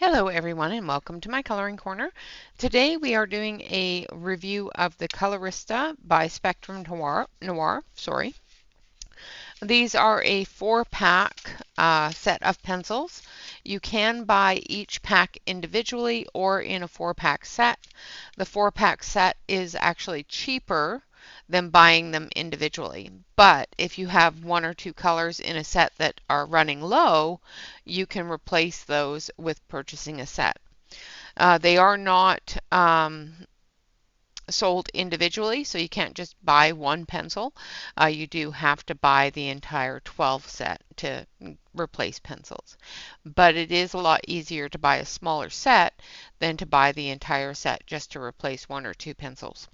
Hello everyone and welcome to my coloring corner. Today we are doing a review of the Colorista by Spectrum Noir. These are a 4-pack set of pencils. You can buy each pack individually or in a 4-pack set. The 4-pack set is actually cheaper than buying them individually. But if you have one or two colors in a set that are running low, you can replace those with purchasing a set. They are not sold individually, so you can't just buy one pencil. You do have to buy the entire 12 set to replace pencils. But it is a lot easier to buy a smaller set than to buy the entire set just to replace one or two pencils.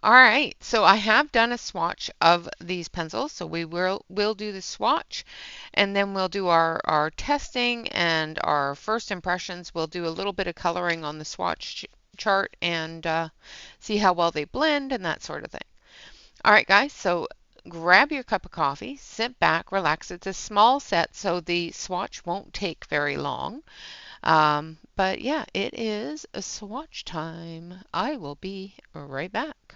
All right, so I have done a swatch of these pencils, so we'll do the swatch, and then we'll do our testing and our first impressions. We'll do a little bit of coloring on the swatch chart and see how well they blend and that sort of thing. All right, guys, so grab your cup of coffee, sit back, relax. It's a small set, so the swatch won't take very long. But yeah, it is a swatch time. I will be right back.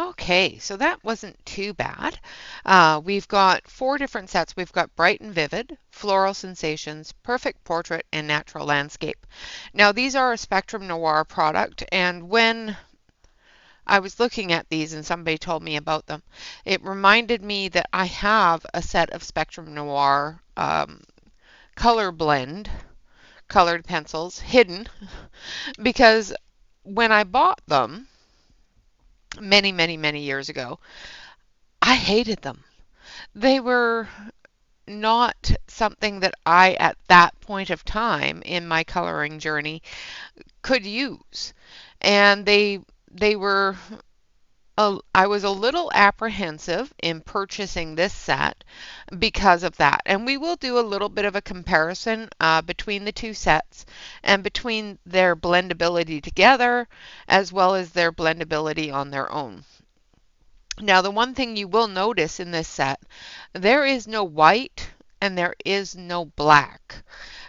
Okay, so that wasn't too bad. We've got 4 different sets. We've got Bright and Vivid, Floral Sensations, Perfect Portrait, and Natural Landscape. Now, these are a Spectrum Noir product, and when I was looking at these and somebody told me about them, it reminded me that I have a set of Spectrum Noir color blend colored pencils hidden because when I bought them many, many, many years ago, I hated them. They were not something that I, at that point of time in my coloring journey, could use. And they were I was a little apprehensive in purchasing this set because of that. And we will do a little bit of a comparison between the 2 sets and between their blendability together as well as their blendability on their own. Now, the one thing you will notice in this set, there is no white and there is no black.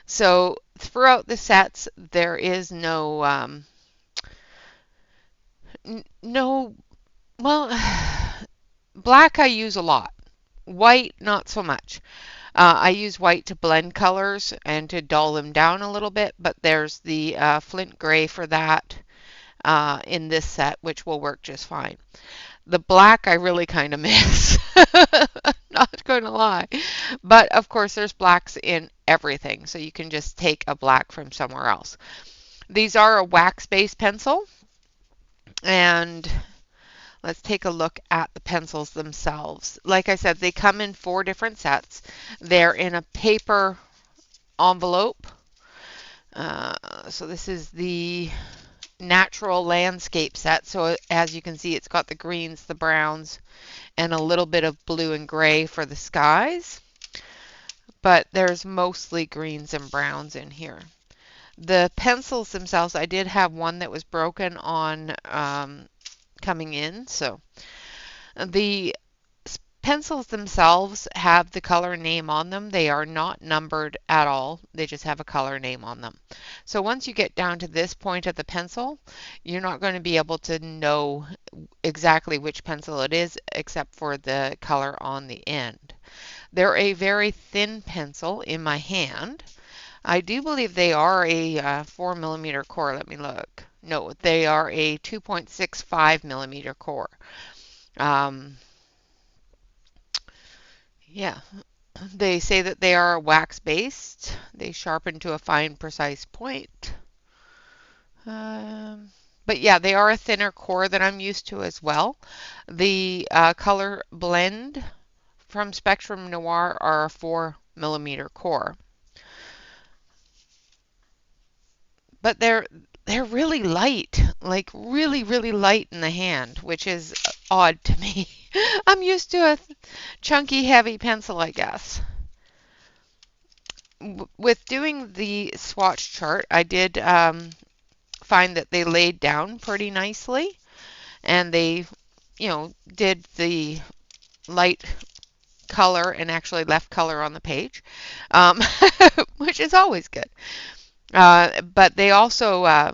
So throughout the sets, there is no, well, black I use a lot. White, not so much. I use white to blend colors and to dull them down a little bit, but there's the flint gray for that in this set, which will work just fine. The black I really kind of miss. Not going to lie. But of course, there's blacks in everything, so you can just take a black from somewhere else. These are a wax-based pencil, and let's take a look at the pencils themselves. Like I said, they come in 4 different sets. They're in a paper envelope. So this is the natural landscape set. So as you can see, it's got the greens, the browns, and a little bit of blue and gray for the skies. But there's mostly greens and browns in here. The pencils themselves, I did have one that was broken on coming in. So the pencils themselves have the color name on them. They are not numbered at all. They just have a color name on them. So once you get down to this point of the pencil, you're not going to be able to know exactly which pencil it is except for the color on the end. They're a very thin pencil in my hand. I do believe they are a 4 millimeter core. Let me look. No, they are a 2.65 millimeter core. Yeah, they say that they are wax-based. They sharpen to a fine, precise point. But yeah, they are a thinner core than I'm used to as well. The color blend from Spectrum Noir are a 4 millimeter core. But they're really light, like really, really light in the hand, which is odd to me. I'm used to a chunky, heavy pencil, I guess. With doing the swatch chart, I did find that they laid down pretty nicely, and they, did the light color and actually left color on the page, which is always good. But they also,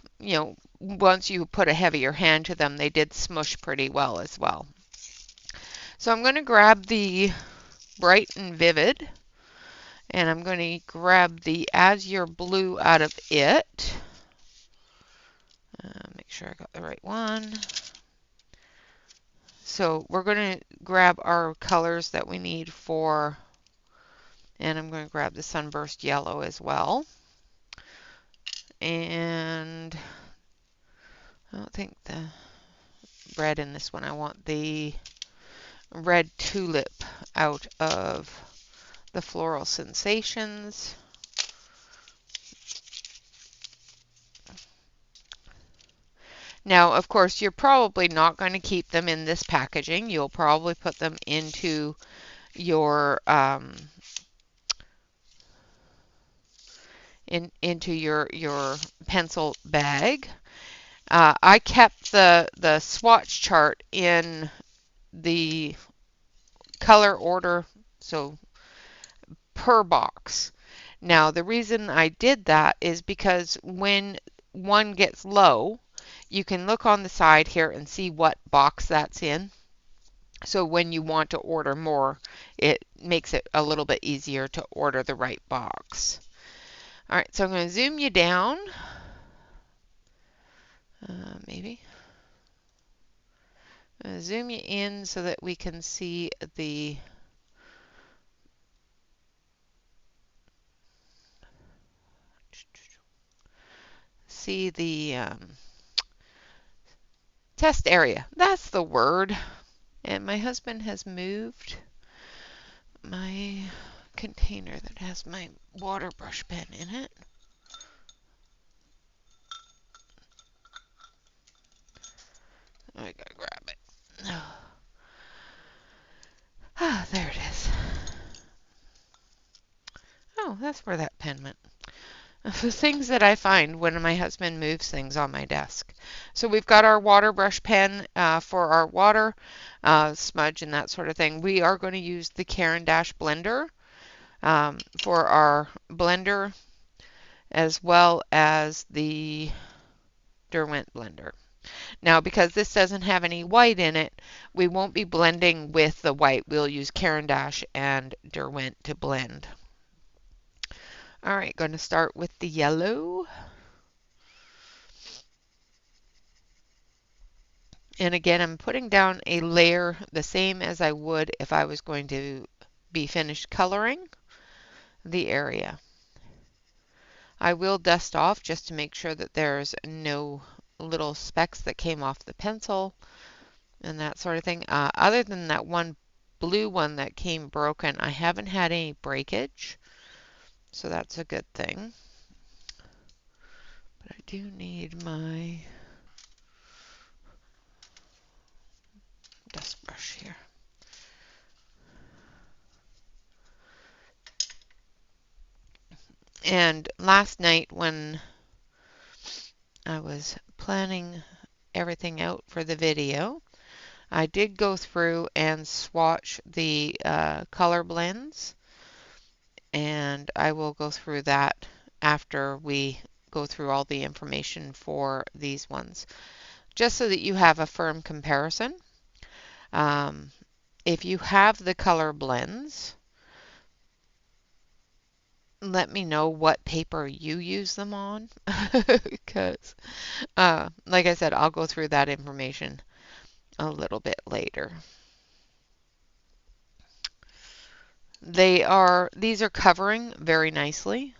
once you put a heavier hand to them, they did smush pretty well as well. So I'm going to grab the Bright and Vivid, and I'm going to grab the Azure Blue out of it. Make sure I got the right one. So we're going to grab our colors that we need for, and I'm going to grab the Sunburst Yellow as well. And I don't think the red in this one. I want the red tulip out of the Floral Sensations. Now, of course, you're probably not going to keep them in this packaging. You'll probably put them into your into your pencil bag. I kept the swatch chart in the color order, so per box. Now, the reason I did that is because when one gets low, You can look on the side here and see what box that's in. So when you want to order more, it makes it a little bit easier to order the right box. All right, so I'm going to zoom you down. Maybe. Zoom you in so that we can see the test area. That's the word. And my husband has moved my container that has my water brush pen in it. I gotta grab it. Ah, there it is. Oh, that's where that pen went. The things that I find when my husband moves things on my desk. So we've got our water brush pen for our water smudge and that sort of thing. We are going to use the Caran d'Ache blender for our blender, as well as the Derwent blender. Now, because this doesn't have any white in it, we won't be blending with the white. We'll use Caran d'Ache and Derwent to blend. All right, going to start with the yellow. And again, I'm putting down a layer the same as I would if I was going to be finished coloring the area. I will dust off just to make sure that there's no little specks that came off the pencil and that sort of thing. Other than that one blue one that came broken, I haven't had any breakage, so that's a good thing. But I do need my dust brush here. And last night when I was planning everything out for the video, I did go through and swatch the color blends, and I will go through that after we go through all the information for these ones, just so that you have a firm comparison. If you have the color blends, let me know what paper you use them on, because like I said, I'll go through that information a little bit later. These are covering very nicely.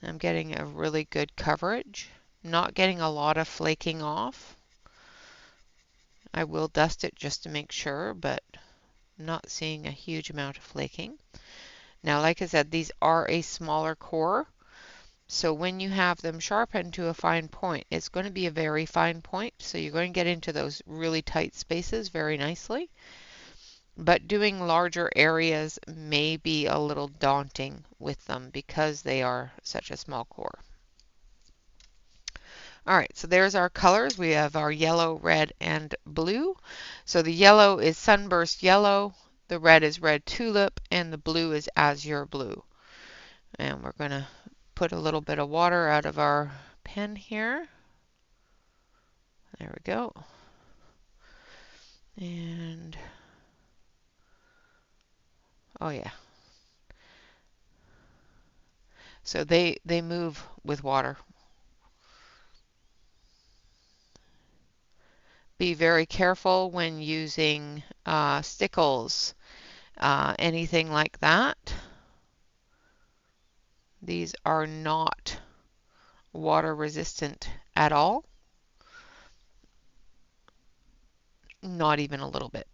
I'm getting a really good coverage. Not getting a lot of flaking off. I will dust it just to make sure, but not seeing a huge amount of flaking. Now, like I said, these are a smaller core, so when you have them sharpened to a fine point, it's going to be a very fine point, so you're going to get into those really tight spaces very nicely. But doing larger areas may be a little daunting with them because they are such a small core. All right, so there's our colors. We have our yellow, red, and blue. So the yellow is sunburst yellow, the red is red tulip, and the blue is azure blue. And we're going to put a little bit of water out of our pen here. There we go. And oh yeah. So they move with water. Be very careful when using stickles, anything like that. These are not water resistant at all. Not even a little bit.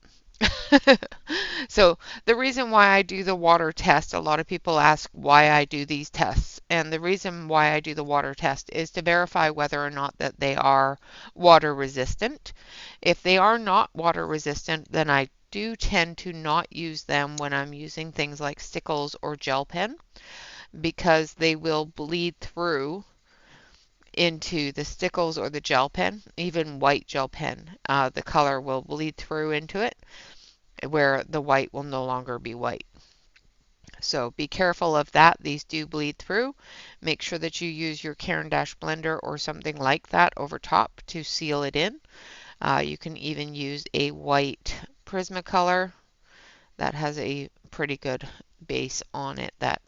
So the reason why I do the water test, a lot of people ask why I do these tests, and the reason why I do the water test is to verify whether or not that they are water resistant. If they are not water resistant, then I do tend to not use them when I'm using things like stickles or gel pen, because they will bleed through into the stickles or the gel pen, even white gel pen. The color will bleed through into it, where the white will no longer be white. So be careful of that. These do bleed through. Make sure that you use your Caran d'Ache blender or something like that over top to seal it in. You can even use a white Prismacolor that has a pretty good base on it that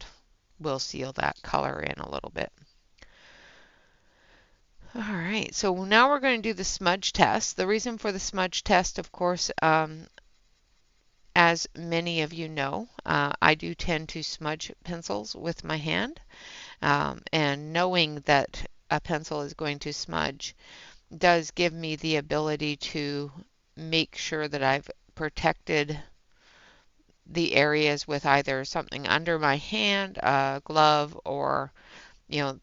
will seal that color in a little bit. All right, so now we're going to do the smudge test. The reason for the smudge test, of course, as many of you know, I do tend to smudge pencils with my hand. And knowing that a pencil is going to smudge does give me the ability to make sure that I've protected the areas with either something under my hand, a glove, or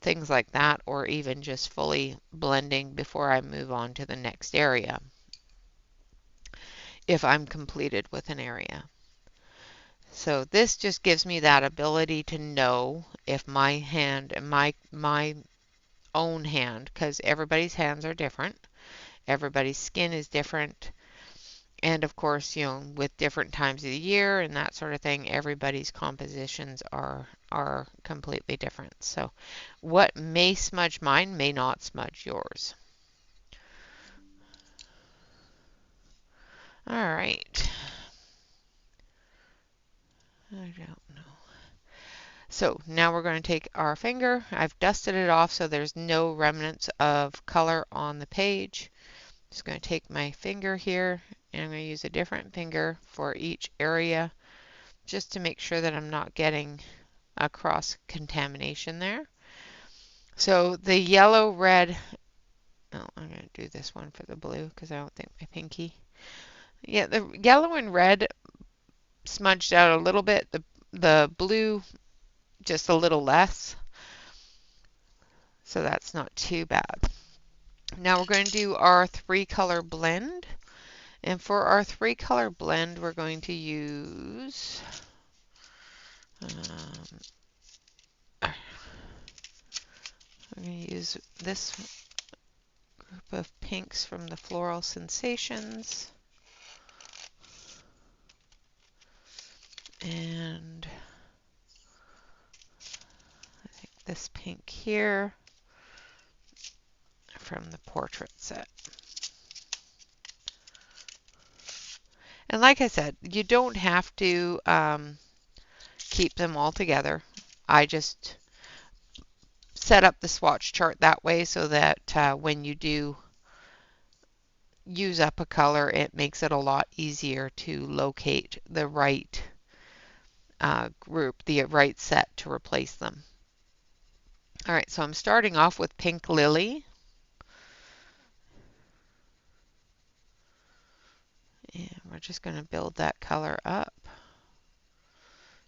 things like that, or even just fully blending before I move on to the next area if I'm completed with an area. So this just gives me that ability to know if my hand and my own hand, because everybody's hands are different, everybody's skin is different, and of course, with different times of the year and that sort of thing, everybody's compositions are completely different. So what may smudge mine may not smudge yours. All right. I don't know. So now we're going to take our finger. I've dusted it off so there's no remnants of color on the page. Just going to take my finger here and I'm going to use a different finger for each area just to make sure that I'm not getting a cross contamination there. So the yellow, red, oh, I'm going to do this one for the blue because I don't think my pinky. Yeah, the yellow and red smudged out a little bit. The blue just a little less. So that's not too bad. Now we're going to do our 3-color blend. And for our 3-color blend, we're going to use this group of pinks from the Floral Sensations. And I think this pink here from the Portrait set. And like I said, you don't have to keep them all together. I just set up the swatch chart that way so that when you do use up a color, it makes it a lot easier to locate the right group, the right set to replace them. All right, so I'm starting off with Pink Lily. And we're just going to build that color up.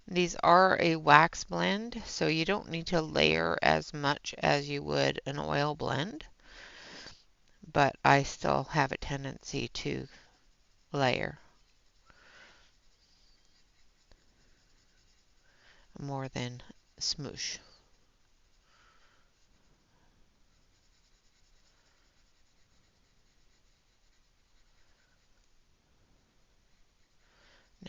These are a wax blend, so you don't need to layer as much as you would an oil blend. But I still have a tendency to layer more than smoosh.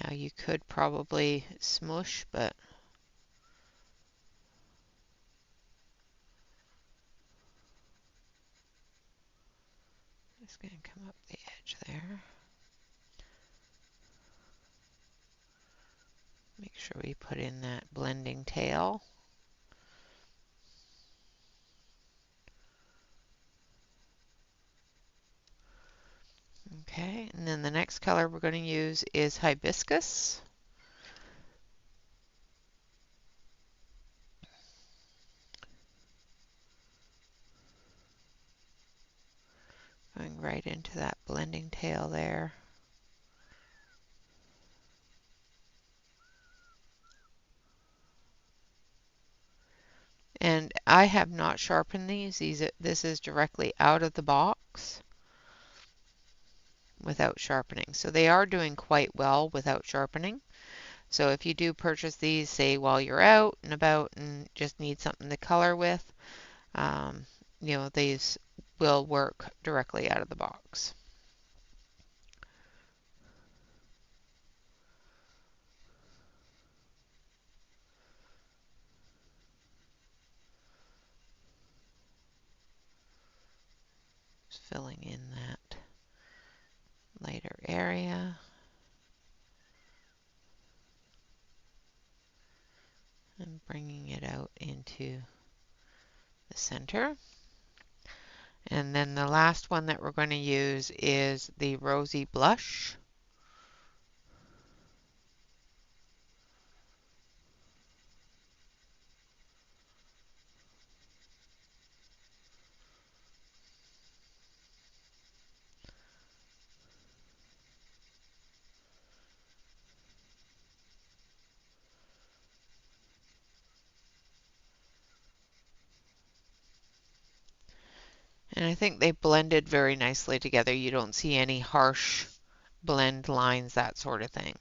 Now you could probably smoosh, but just going to come up the edge there. Make sure we put in that blending tail. Okay, and then the next color we're going to use is Hibiscus. Going right into that blending tail there. And I have not sharpened these. This is directly out of the box without sharpening. So they are doing quite well without sharpening. So if you do purchase these, say while you're out and about and just need something to color with, these will work directly out of the box. filling in that lighter area. And bringing it out into the center. And then the last one that we're going to use is the Rosy Blush. And I think they blended very nicely together. You don't see any harsh blend lines, that sort of thing,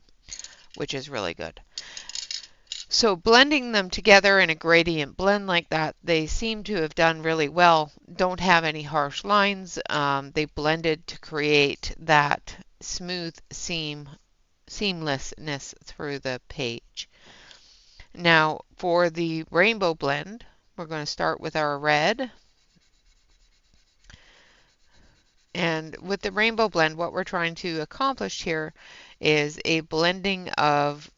which is really good. So blending them together in a gradient blend like that, they seem to have done really well. Don't have any harsh lines. They blended to create that smooth seamlessness through the page. Now for the rainbow blend, we're going to start with our red. And with the rainbow blend, what we're trying to accomplish here is a blending of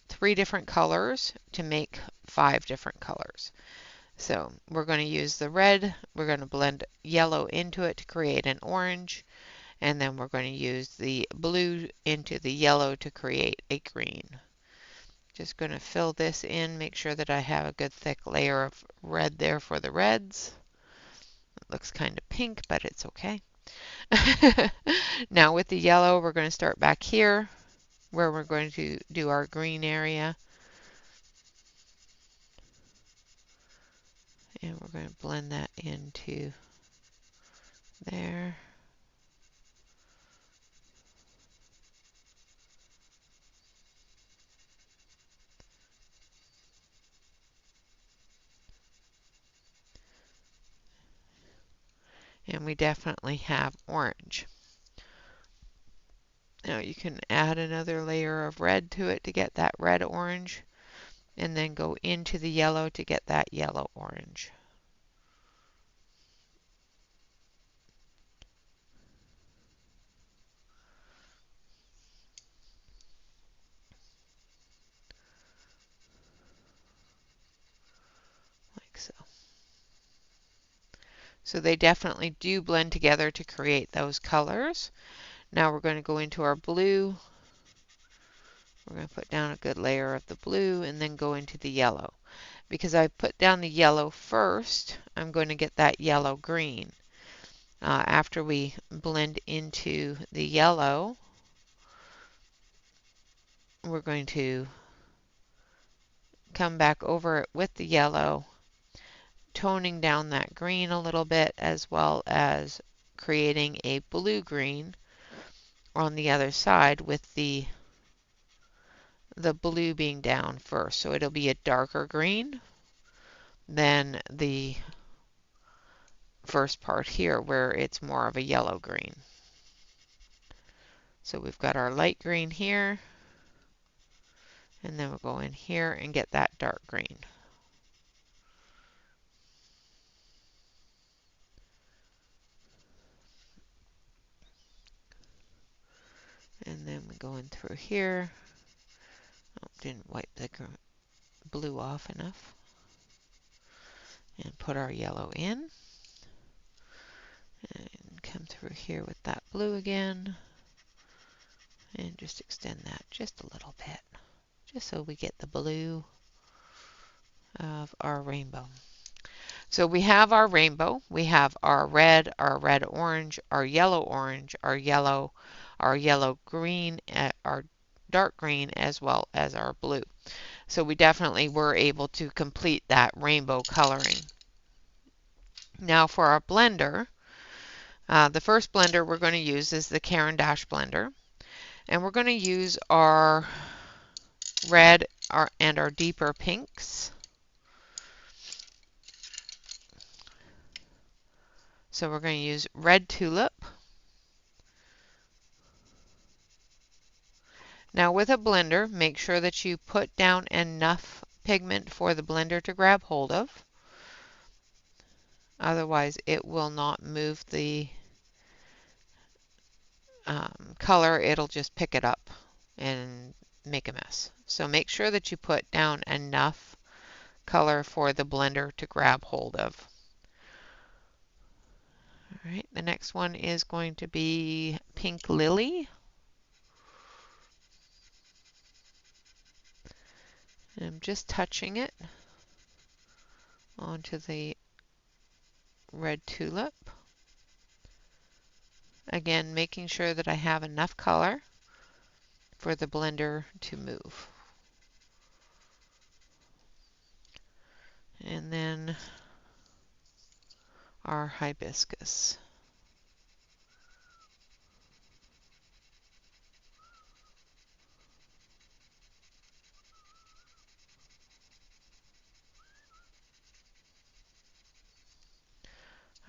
3 different colors to make 5 different colors. So we're going to use the red, we're going to blend yellow into it to create an orange, and then we're going to use the blue into the yellow to create a green. Just going to fill this in, make sure that I have a good thick layer of red there for the reds. It looks kind of pink, but it's okay. Now with the yellow, we're going to start back here where we're going to do our green area. And we're going to blend that into there. And we definitely have orange. Now you can add another layer of red to it to get that red orange, and then go into the yellow to get that yellow orange. Like so. So they definitely do blend together to create those colors. Now we're going to go into our blue. We're going to put down a good layer of the blue and then go into the yellow. Because I put down the yellow first, I'm going to get that yellow green. After we blend into the yellow, we're going to come back over it with the yellow, toning down that green a little bit, as well as creating a blue-green on the other side with the blue being down first. So it'll be a darker green than the first part here where it's more of a yellow green. So we've got our light green here, and then we'll go in here and get that dark green. And then we go in through here. Oh, didn't wipe the blue off enough. And put our yellow in. And come through here with that blue again. And just extend that just a little bit. Just so we get the blue of our rainbow. So we have our rainbow, we have our red orange, our yellow orange, our yellow green, our dark green, as well as our blue. So we definitely were able to complete that rainbow coloring. Now for our blender, the first blender we're going to use is the Caran d'Ache blender. And we're going to use our red and our deeper pinks. So we're going to use red tulip. Now with a blender, make sure that you put down enough pigment for the blender to grab hold of. Otherwise it will not move the color, it'll just pick it up and make a mess. So make sure that you put down enough color for the blender to grab hold of. All right, the next one is going to be Pink Lily. I'm just touching it onto the red tulip. Again, making sure that I have enough color for the blender to move. And then our hibiscus.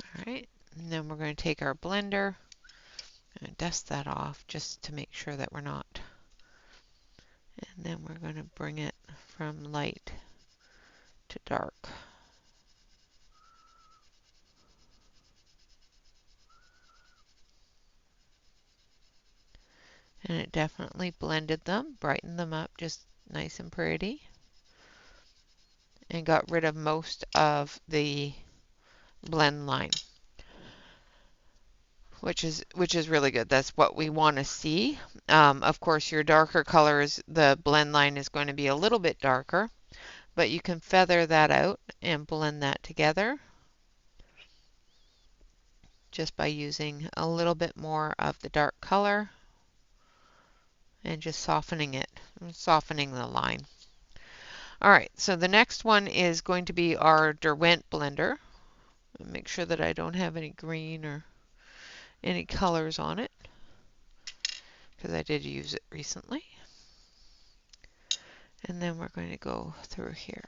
All right, and then we're going to take our blender and dust that off just to make sure that we're not. And then we're going to bring it from light to dark. And it definitely blended them, brightened them up just nice and pretty, and got rid of most of the blend line, which is really good. That's what we want to see. Of course, your darker colors, the blend line is going to be a little bit darker, but you can feather that out and blend that together just by using a little bit more of the dark color and just softening it, softening the line. All right, so the next one is going to be our Derwent blender. Make sure that I don't have any green or any colors on it, because I did use it recently. And then we're going to go through here.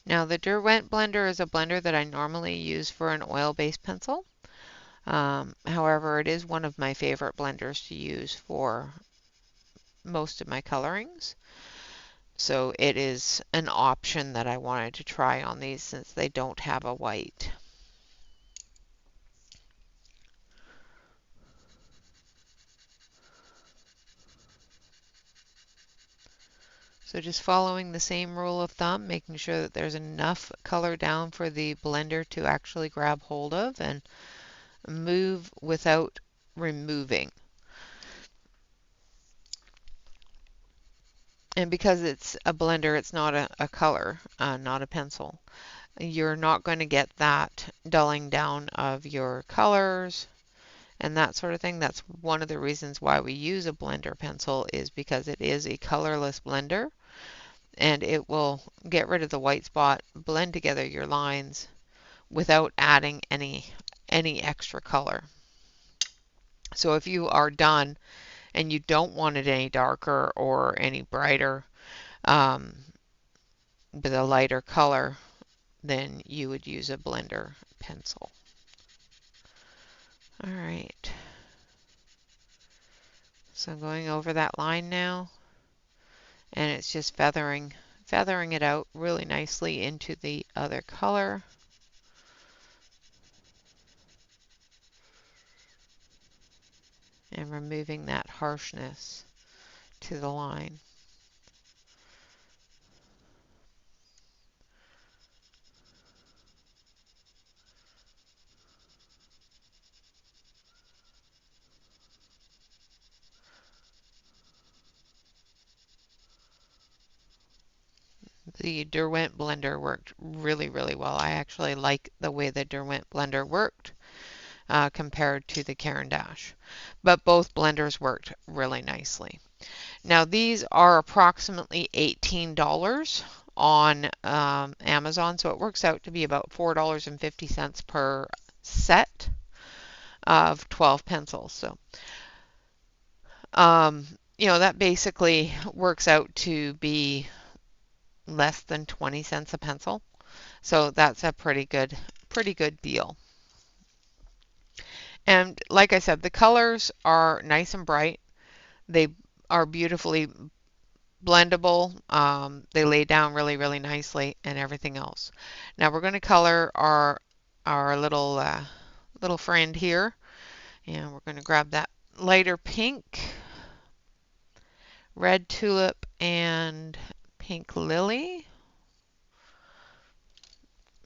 Now the Derwent blender is a blender that I normally use for an oil-based pencil. However, it is one of my favorite blenders to use for most of my colorings. So it is an option that I wanted to try on these since they don't have a white. So just following the same rule of thumb, making sure that there's enough color down for the blender to actually grab hold of and move without removing. And because it's a blender, it's not a color, not a pencil. You're not going to get that dulling down of your colors and that sort of thing. That's one of the reasons why we use a blender pencil, is because it is a colorless blender and it will get rid of the white spot, blend together your lines without adding any extra color. So if you are done and you don't want it any darker or any brighter, with a lighter color, then you would use a blender pencil. All right. So I'm going over that line now, and it's just feathering it out really nicely into the other color. And removing that harshness to the line. The Derwent blender worked really, really well. I actually like the way the Derwent blender worked compared to the Caran d'Ache. But both blenders worked really nicely. Now these are approximately $18 on Amazon, so it works out to be about $4.50 per set of 12 pencils. So, that basically works out to be less than 20 cents a pencil. So that's a pretty good deal. And like I said, the colors are nice and bright. They are beautifully blendable. They lay down really, really nicely and everything else. Now we're going to color our little friend here, and we're going to grab that lighter pink, red tulip, and pink lily.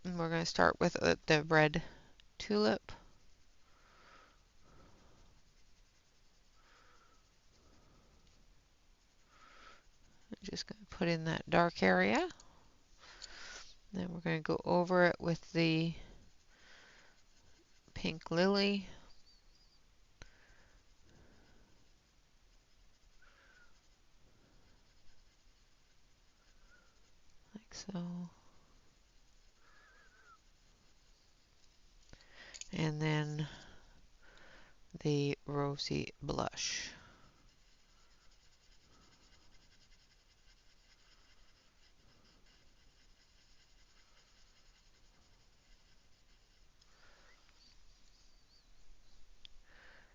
And we're going to start with the red tulip. I'm just going to put in that dark area. Then we're going to go over it with the pink lily. Like so. And then the rosy blush.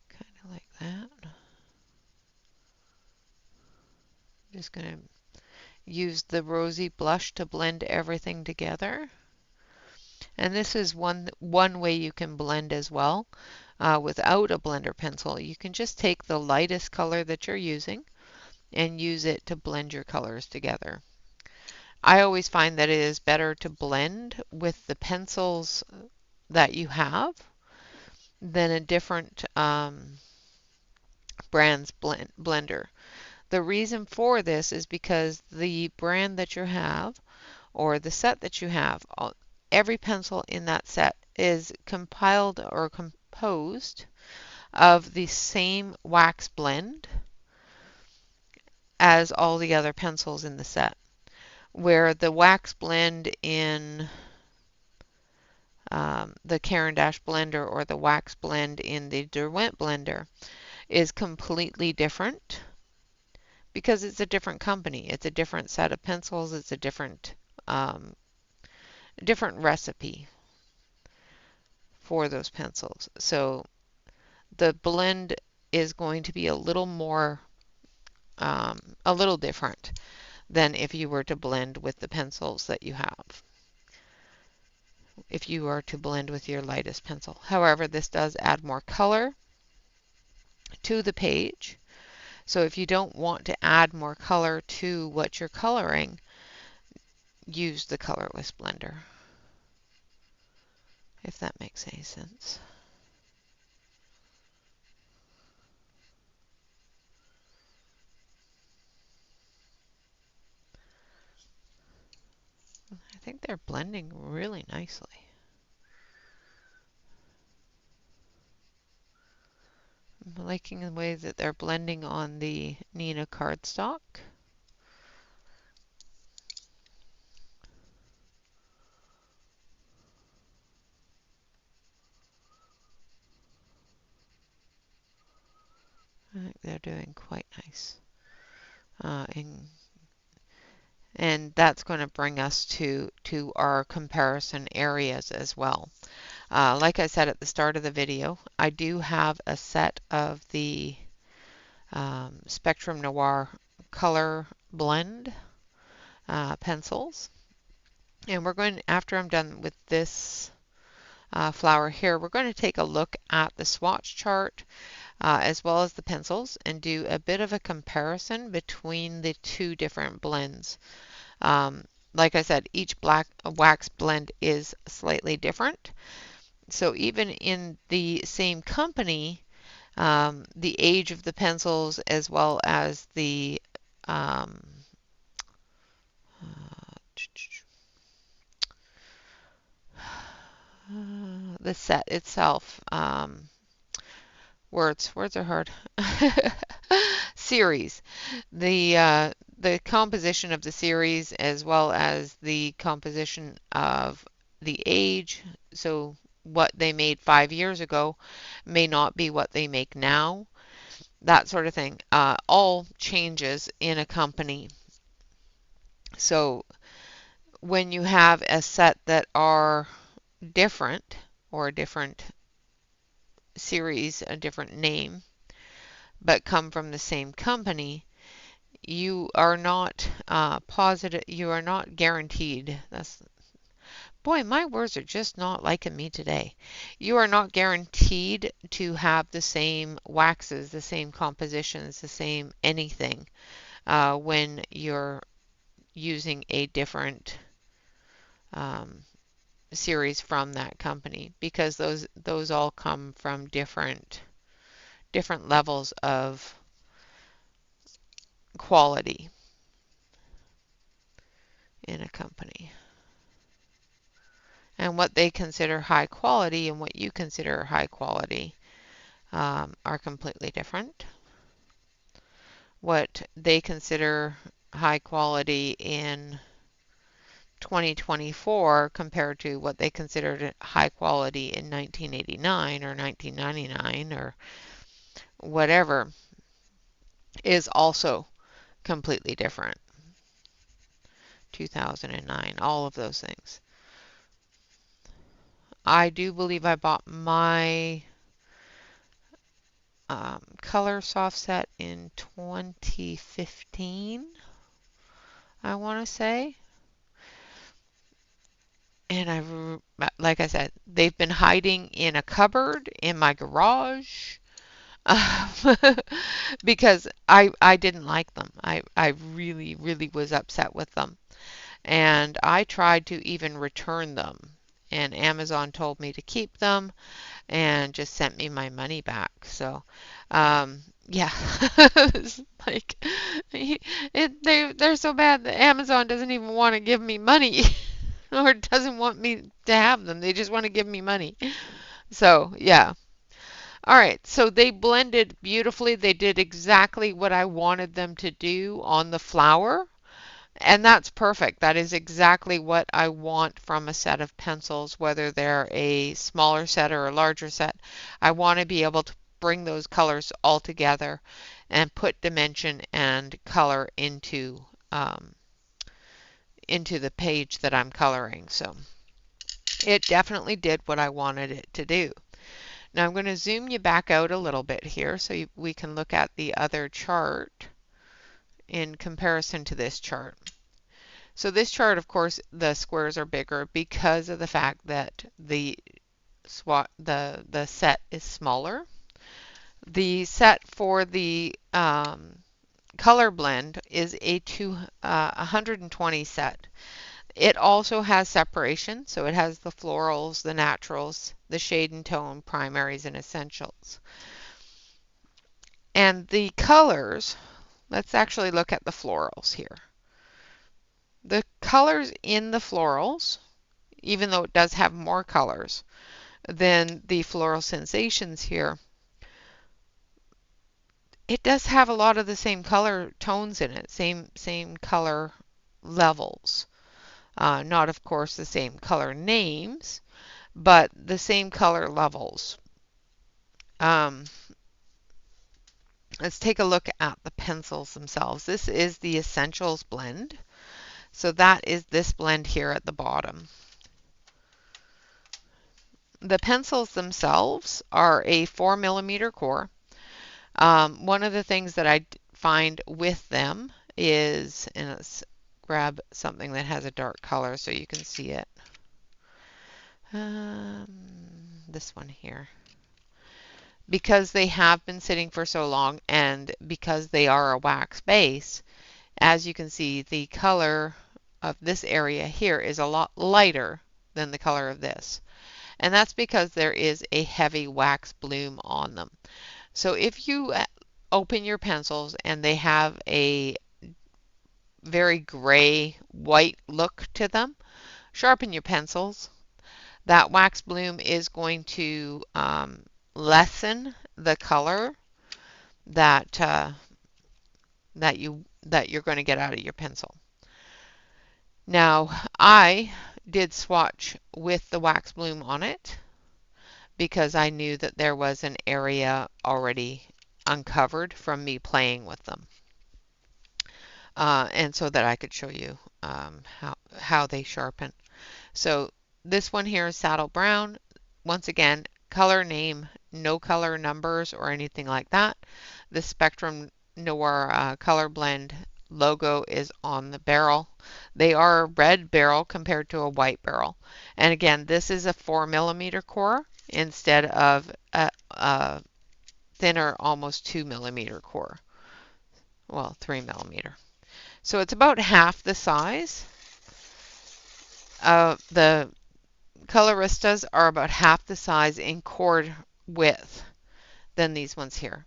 Kind of like that. Just going to use the rosy blush to blend everything together. And this is one way you can blend as well without a blender pencil. You can just take the lightest color that you're using and use it to blend your colors together. I always find that it is better to blend with the pencils that you have than a different brand's blender. The reason for this is because the brand that you have or the set that you have, every pencil in that set is compiled or composed of the same wax blend as all the other pencils in the set. Where the wax blend in the Caran d'Ache blender or the wax blend in the Derwent blender is completely different because it's a different company. It's a different set of pencils. It's a different recipe for those pencils. So the blend is going to be a little more, a little different than if you were to blend with the pencils that you have. If you are to blend with your lightest pencil. However, this does add more color to the page. So if you don't want to add more color to what you're coloring, use the colorless blender, if that makes any sense. I think they're blending really nicely. I'm liking the way that they're blending on the Nina cardstock. I think they're doing quite nice. And that's going to bring us to our comparison areas as well. Like I said at the start of the video, I do have a set of the Spectrum Noir color blend pencils. And we're going, after I'm done with this flower here, we're going to take a look at the swatch chart as well as the pencils and do a bit of a comparison between the two different blends. Like I said, each black wax blend is slightly different. So even in the same company, the age of the pencils as well as the set itself, words are hard. Series, the composition of the series as well as the composition of the age. So what they made 5 years ago may not be what they make now. That sort of thing. All changes in a company. So when you have a set that are different or a different series, a different name, but come from the same company, you are not positive, you are not guaranteed. Boy, my words are just not liking me today. You are not guaranteed to have the same waxes, the same compositions, the same anything when you're using a different um, series from that company, because those all come from different levels of quality in a company. And what they consider high quality and what you consider high quality are completely different. What they consider high quality in 2024 compared to what they considered high quality in 1989 or 1999 or whatever is also completely different. 2009, all of those things. I do believe I bought my color soft set in 2015, I want to say. And like I said, they've been hiding in a cupboard in my garage because I didn't like them. I really, really was upset with them. And I tried to even return them. And Amazon told me to keep them and just sent me my money back. So, yeah, it's like they're so bad that Amazon doesn't even want to give me money or doesn't want me to have them. They just want to give me money. So, yeah. All right, so they blended beautifully. They did exactly what I wanted them to do on the flower. And that's perfect. That is exactly what I want from a set of pencils, whether they're a smaller set or a larger set. I want to be able to bring those colors all together and put dimension and color into the page that I'm coloring. So it definitely did what I wanted it to do. Now I'm going to zoom you back out a little bit here so we can look at the other chart in comparison to this chart. So this chart, of course, the squares are bigger because of the fact that the set is smaller. The set for the color blend is a 120 set. It also has separation, so it has the florals, the naturals, the shade and tone, primaries, and essentials. And the colors, let's actually look at the florals here. The colors in the florals, even though it does have more colors than the floral sensations here, it does have a lot of the same color tones in it, same color levels. Not, of course, the same color names, but the same color levels. Let's take a look at the pencils themselves. This is the Essentials blend. So that is this blend here at the bottom. The pencils themselves are a 4mm core. One of the things that I find with them is, and let's grab something that has a dark color so you can see it. This one here. Because they have been sitting for so long and because they are a wax base, as you can see, the color of this area here is a lot lighter than the color of this. And that's because there is a heavy wax bloom on them. So if you open your pencils and they have a very gray white look to them, sharpen your pencils. That wax bloom is going to lessen the color that you're going to get out of your pencil. Now, I did swatch with the wax bloom on it because I knew that there was an area already uncovered from me playing with them. And so that I could show you how they sharpen. So this one here is Saddle Brown. Once again, color name, no color numbers or anything like that. The Spectrum Noir color blend logo is on the barrel. They are a red barrel compared to a white barrel. And again, this is a 4mm core instead of a thinner, almost 2mm core. Well, 3mm. So it's about half the size. The Coloristas are about half the size in cord width than these ones here.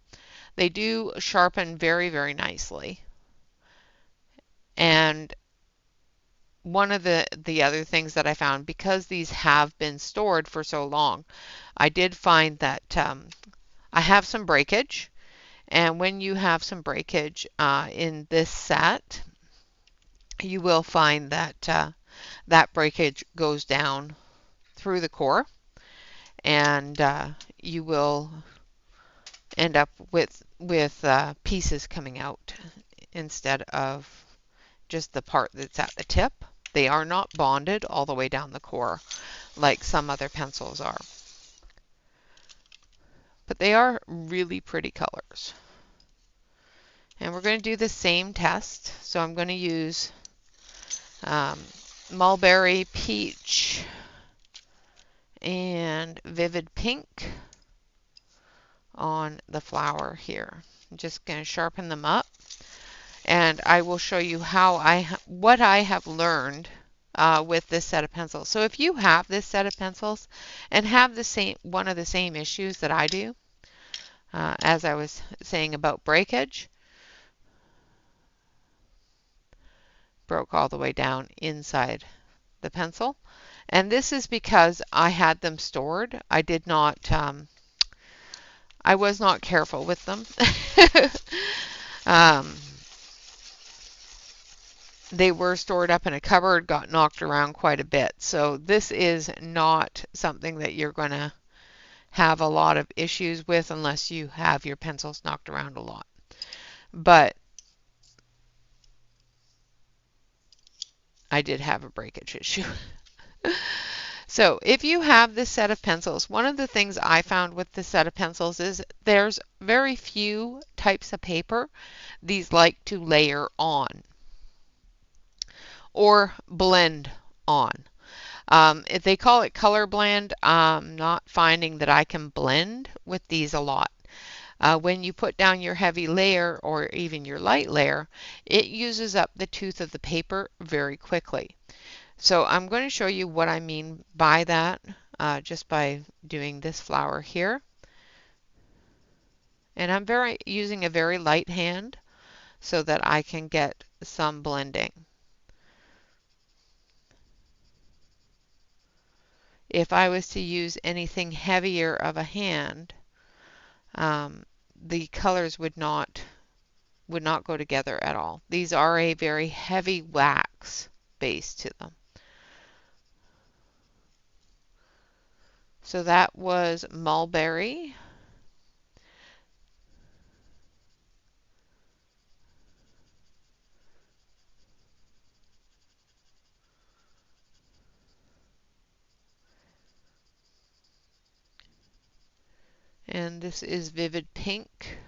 They do sharpen very, very nicely. And one of the other things that I found, because these have been stored for so long, I did find that I have some breakage. And when you have some breakage in this set, you will find that that breakage goes down through the core, and you will end up with pieces coming out instead of just the part that's at the tip. They are not bonded all the way down the core like some other pencils are. But they are really pretty colors. And we're going to do the same test. So I'm going to use Mulberry, Peach, and Vivid Pink on the flower here. I'm just going to sharpen them up, and I will show you what I have learned with this set of pencils. So if you have this set of pencils and have one of the same issues that I do, as I was saying about breakage, broke all the way down inside the pencil. And this is because I had them stored. I did not, I was not careful with them. They were stored up in a cupboard, got knocked around quite a bit. So this is not something that you're going to have a lot of issues with unless you have your pencils knocked around a lot. But I did have a breakage issue. So if you have this set of pencils, one of the things I found with this set of pencils is there's very few types of paper these like to layer on or blend on. If they call it color blend, I'm not finding that I can blend with these a lot. When you put down your heavy layer or even your light layer, it uses up the tooth of the paper very quickly. So I'm going to show you what I mean by that just by doing this flower here. And I'm using a very light hand so that I can get some blending. If I was to use anything heavier of a hand, the colors would not go together at all. These are a very heavy wax base to them. So that was Mulberry. And this is Vivid Pink.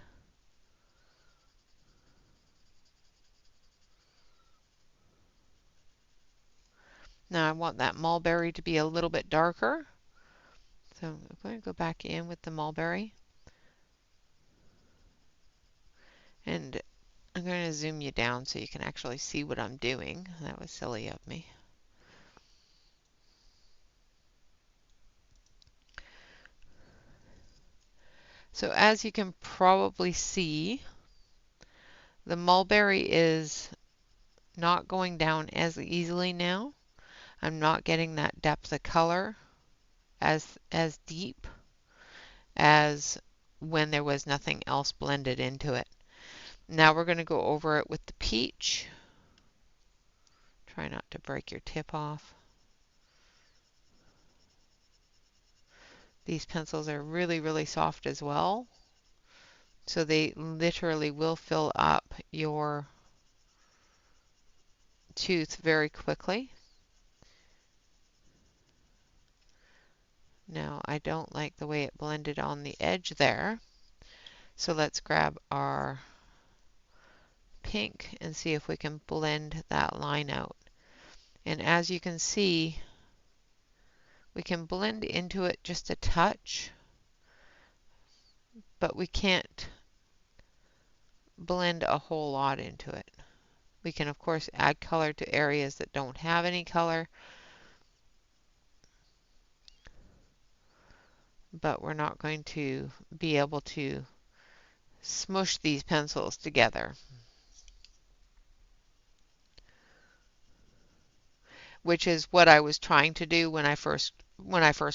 Now I want that mulberry to be a little bit darker. So I'm going to go back in with the mulberry. And I'm going to zoom you down so you can actually see what I'm doing. That was silly of me. So as you can probably see, the mulberry is not going down as easily now. I'm not getting that depth of color as deep as when there was nothing else blended into it. Now we're going to go over it with the peach. Try not to break your tip off. These pencils are really, really soft as well. So they literally will fill up your tooth very quickly. Now I don't like the way it blended on the edge there. So let's grab our pink and see if we can blend that line out. And as you can see, we can blend into it just a touch, but we can't blend a whole lot into it. We can, of course, add color to areas that don't have any color, but we're not going to be able to smush these pencils together, which is what I was trying to do when I first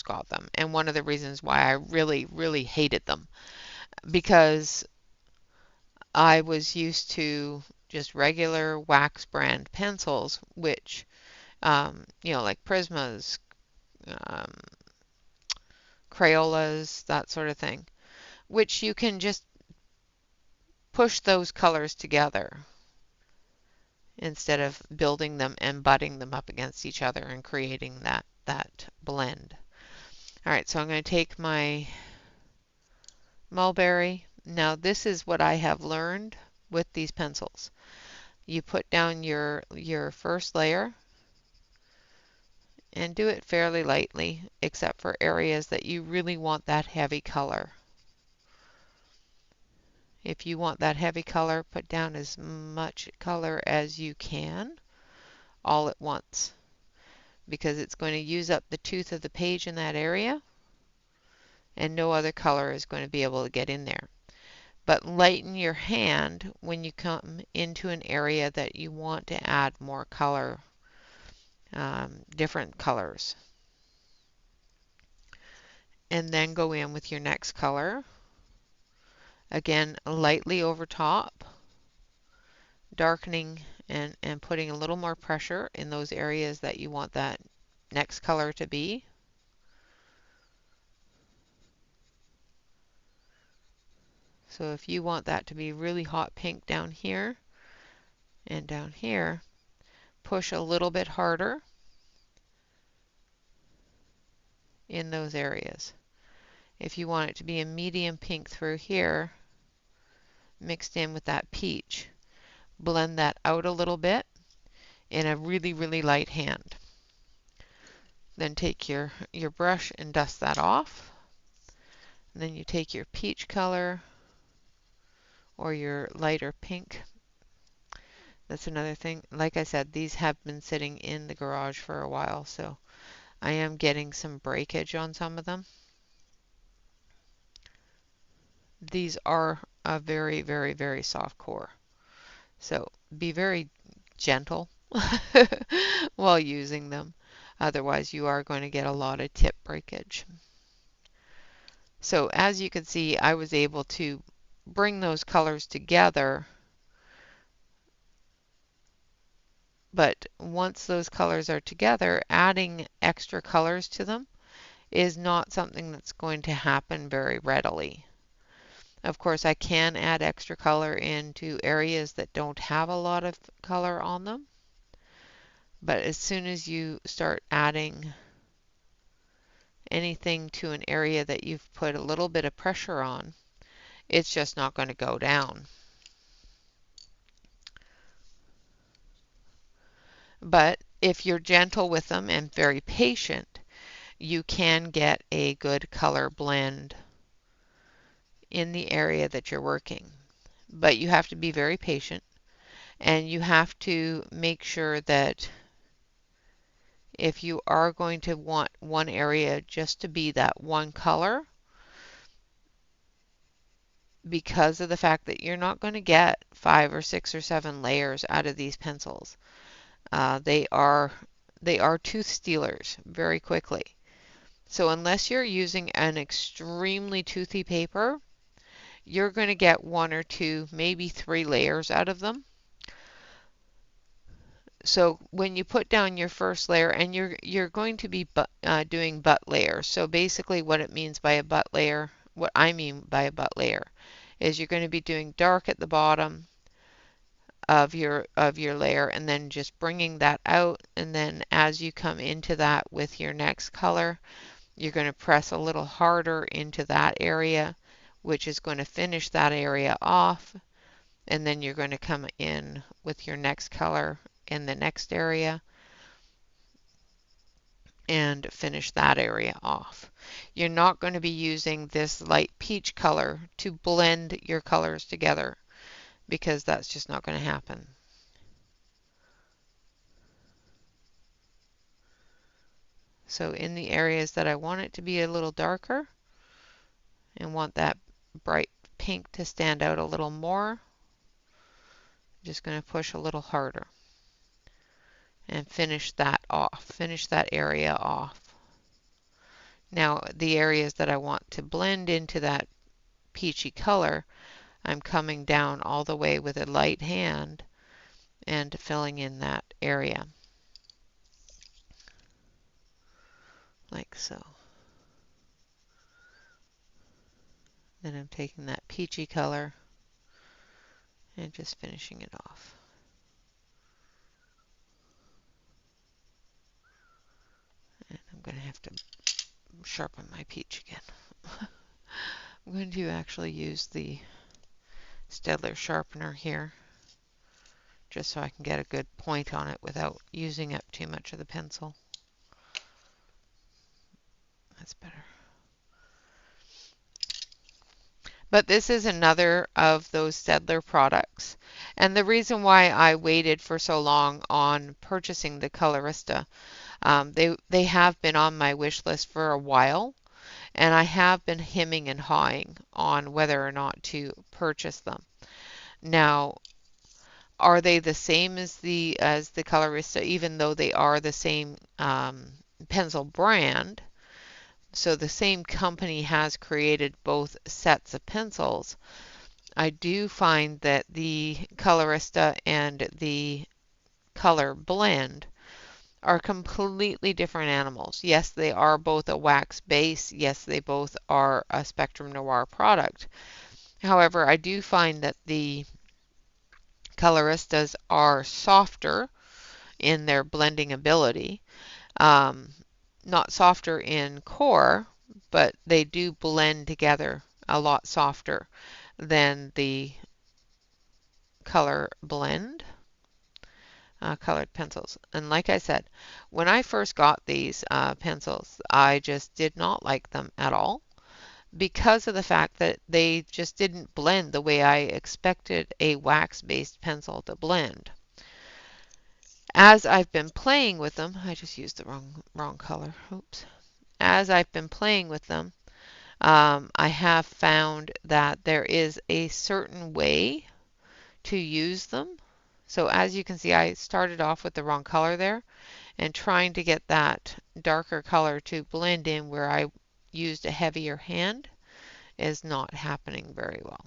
got them, and one of the reasons why I really hated them, because I was used to just regular wax brand pencils, which you know, like Prismas, um, Crayolas, that sort of thing, which you can just push those colors together instead of building them and butting them up against each other and creating that blend. All right, so I'm going to take my mulberry. Now this is what I have learned with these pencils. You put down your first layer and do it fairly lightly, except for areas that you really want that heavy color. If you want that heavy color, put down as much color as you can all at once, because it's going to use up the tooth of the page in that area, and no other color is going to be able to get in there. But lighten your hand when you come into an area that you want to add more color, different colors. And then go in with your next color. Again, lightly over top, darkening and putting a little more pressure in those areas that you want that next color to be. So if you want that to be really hot pink down here and down here, push a little bit harder in those areas. If you want it to be a medium pink through here, mixed in with that peach, blend that out a little bit in a really light hand. Then take your brush and dust that off. And then you take your peach color or your lighter pink. That's another thing. Like I said, these have been sitting in the garage for a while, so I am getting some breakage on some of them. These are a very soft core, so be very gentle while using them. Otherwise, you are going to get a lot of tip breakage. So as you can see, I was able to bring those colors together, but once those colors are together, adding extra colors to them is not something that's going to happen very readily. Of course, I can add extra color into areas that don't have a lot of color on them, but as soon as you start adding anything to an area that you've put a little bit of pressure on, it's just not going to go down. But if you're gentle with them and very patient, you can get a good color blend in the area that you're working. But you have to be very patient, and you have to make sure that if you are going to want one area just to be that one color, because of the fact that you're not going to get 5 or 6 or 7 layers out of these pencils. They are tooth stealers very quickly. So unless you're using an extremely toothy paper, you're going to get 1 or 2, maybe 3 layers out of them. So when you put down your first layer, and you're going to be doing butt layers. So basically what it means by a butt layer, what I mean by a butt layer, is you're going to be doing dark at the bottom of your layer and then just bringing that out, and then as you come into that with your next color, you're going to press a little harder into that area, which is going to finish that area off, and then you're going to come in with your next color in the next area and finish that area off. You're not going to be using this light peach color to blend your colors together because that's just not going to happen. So in the areas that I want it to be a little darker and want that bright pink to stand out a little more, I'm just going to push a little harder and finish that off, finish that area off. Now the areas that I want to blend into that peachy color, I'm coming down all the way with a light hand and filling in that area like so. Then I'm taking that peachy color and just finishing it off. And I'm going to have to sharpen my peach again. I'm going to actually use the Staedtler sharpener here just so I can get a good point on it without using up too much of the pencil. That's better. But this is another of those Staedtler products. And the reason why I waited for so long on purchasing the Colorista, they have been on my wish list for a while, and I have been hemming and hawing on whether or not to purchase them. Now, are they the same as the Colorista, even though they are the same pencil brand? So the same company has created both sets of pencils. I do find that the Colorista and the Color Blend are completely different animals. Yes, they are both a wax base. Yes, they both are a Spectrum Noir product. However, I do find that the Coloristas are softer in their blending ability. Not softer in core, but they do blend together a lot softer than the Color Blend colored pencils. And like I said, when I first got these pencils, I just did not like them at all because of the fact that they just didn't blend the way I expected a wax-based pencil to blend. As I've been playing with them, I just used the wrong color. Oops. As I've been playing with them, I have found that there is a certain way to use them. So as you can see, I started off with the wrong color there, and trying to get that darker color to blend in where I used a heavier hand is not happening very well.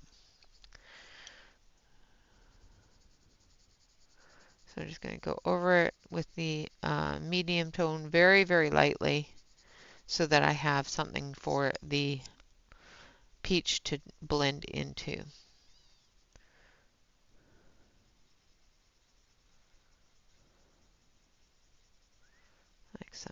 So I'm just going to go over it with the medium tone very, very lightly so that I have something for the peach to blend into. Like so.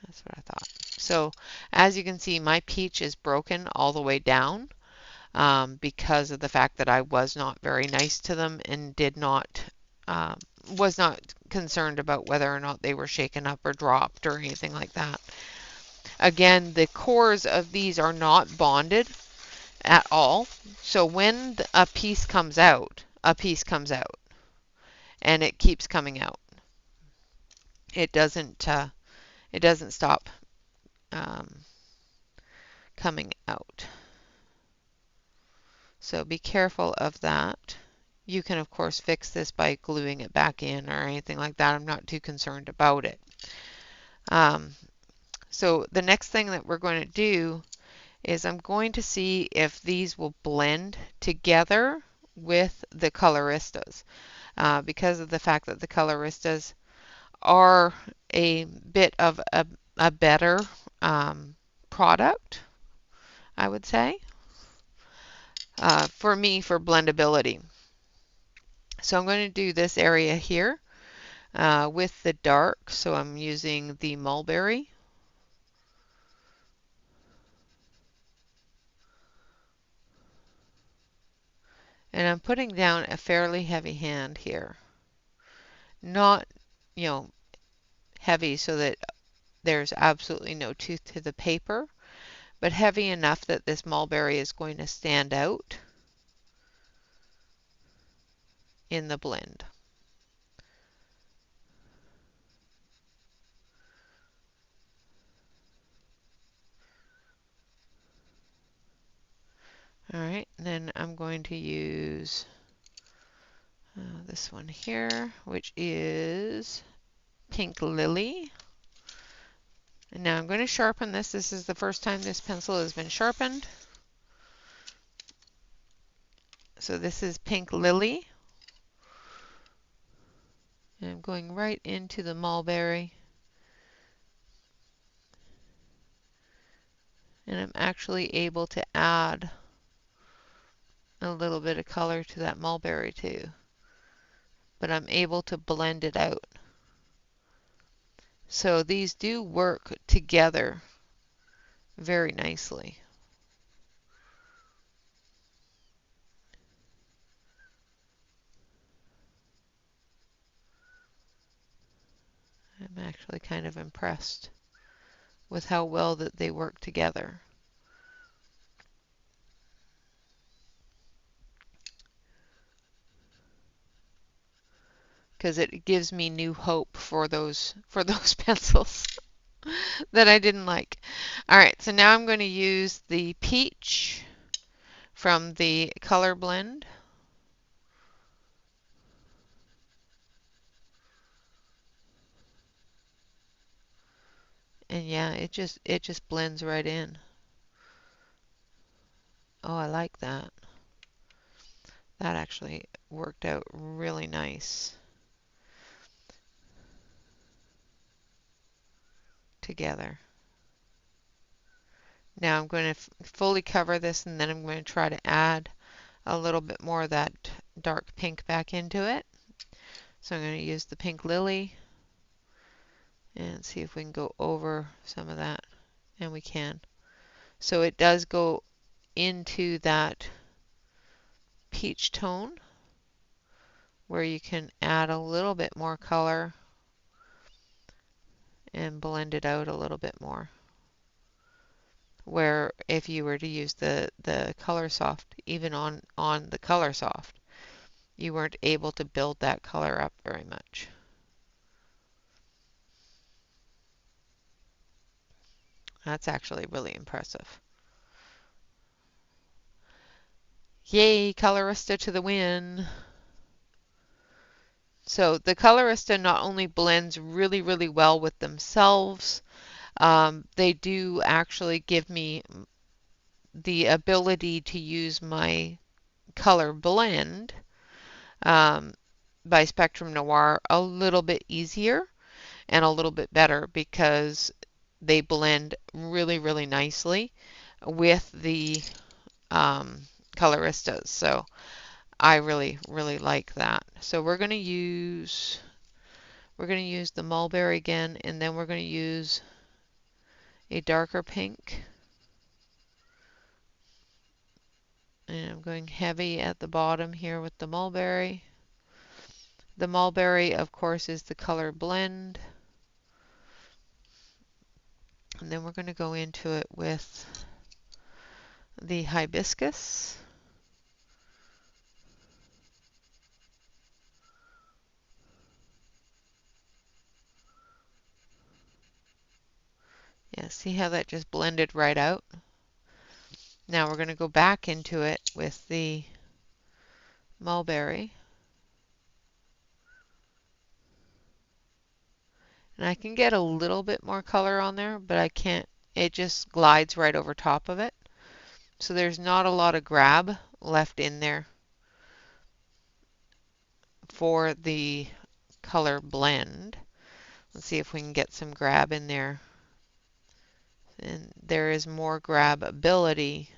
That's what I thought. So as you can see, my peach is broken all the way down because of the fact that I was not very nice to them and was not concerned about whether or not they were shaken up or dropped or anything like that. Again, the cores of these are not bonded at all. So when a piece comes out, a piece comes out, and it keeps coming out. It doesn't stop coming out. So be careful of that. You can of course fix this by gluing it back in or anything like that. I'm not too concerned about it. So the next thing that we're going to do is I'm going to see if these will blend together with the Coloristas. Because of the fact that the Coloristas are a bit of a better product, I would say, for me for blendability. So I'm going to do this area here with the dark. So I'm using the mulberry. And I'm putting down a fairly heavy hand here. Not, heavy so that there's absolutely no tooth to the paper, but heavy enough that this mulberry is going to stand out in the blend. All right, then I'm going to use this one here, which is Pink Lily. And now I'm going to sharpen this. This is the first time this pencil has been sharpened. So this is Pink Lily. And I'm going right into the mulberry. And I'm actually able to add a little bit of color to that mulberry too. But I'm able to blend it out. So these do work together very nicely. I'm actually kind of impressed with how well that they work together. Because it gives me new hope for those pencils that I didn't like. All right, so now I'm going to use the peach from the color blend. And yeah, it just blends right in. Oh, I like that. That actually worked out really nice together. Now I'm going to fully cover this, and then I'm going to try to add a little bit more of that dark pink back into it. So I'm going to use the Pink Lily and see if we can go over some of that. And we can. So it does go into that peach tone where you can add a little bit more color and blend it out a little bit more. Where if you were to use the Color Soft, even on the Color Soft, you weren't able to build that color up very much. That's actually really impressive. Yay, Colorista to the win! So the Colorista not only blends really, really well with themselves, they do actually give me the ability to use my color blend by Spectrum Noir a little bit easier and a little bit better because they blend really, really nicely with the Coloristas. So I really, really like that. So we're going to use the mulberry again, and then we're going to use a darker pink. And I'm going heavy at the bottom here with the mulberry. The mulberry, of course, is the color blend. And then we're going to go into it with the hibiscus. Yeah, see how that just blended right out? Now we're going to go back into it with the mulberry. And I can get a little bit more color on there, but I can't. It just glides right over top of it. So there's not a lot of grab left in there for the color blend. Let's see if we can get some grab in there. And there is more grab ability